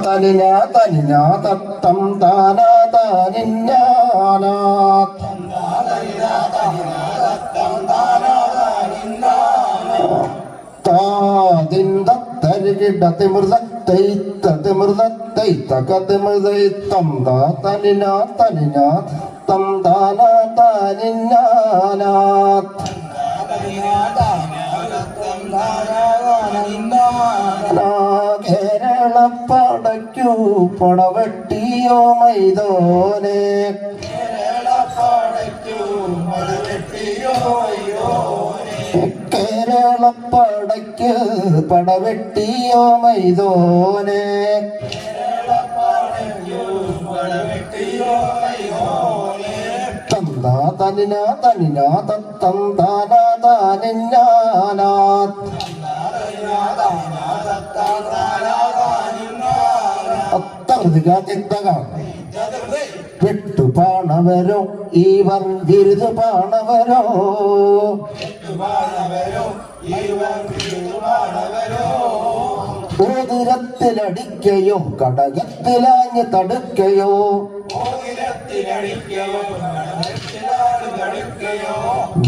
തനിന തനിന തത്തം താന താനിന്നാനാ താതിന്തരികിടതിമൃതത്തൈ തതിമൃതത്തൈ തകതിമൃതൈ തം താ തനിന തനിന തം താന താനിന്നാനാ കേരളപ്പടയ്ക്കു പടവെട്ടിയോ മൈതോനെ കേരളപ്പടയ്ക്ക് പടവെട്ടിയോ മൈതോനെ തന്താ തനിന തനിന തത്തം താന താനിന്നാനാ വിട്ടു പാണവരോ ഇവർ വിരുദു പാണവരോ ഓതിരത്തിലടിക്കയോ കടകത്തിലാഞ്ഞ് തടുക്കയോ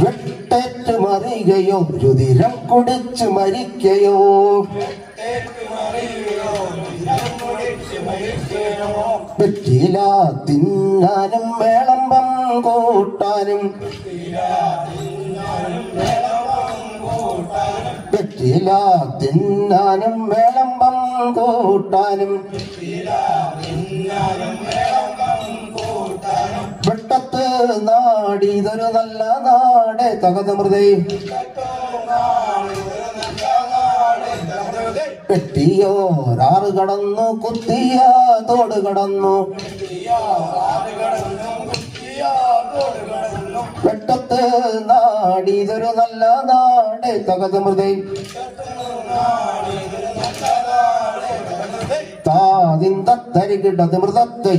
വെട്ടേറ്റു മറികയോ രുതിരം കുടിച്ചു മരിക്കയോ വെറ്റില തിന്നാനും വേളമ്പം കൂട്ടാനും വെറ്റില തിന്നാനും വേളമ്പം കൂട്ടാനും വെട്ടത്ത് നാടിതൊരു നല്ല നാടെ തകതമൃതേ വെട്ടിയോരാറ് കടന്നു കുത്തിയ തോട് കടന്നു വെട്ടത്ത് നാടിതൊരു നല്ല നാടെ തകതമൃതേ താതിന്തരികിടത് മൃതത്തെ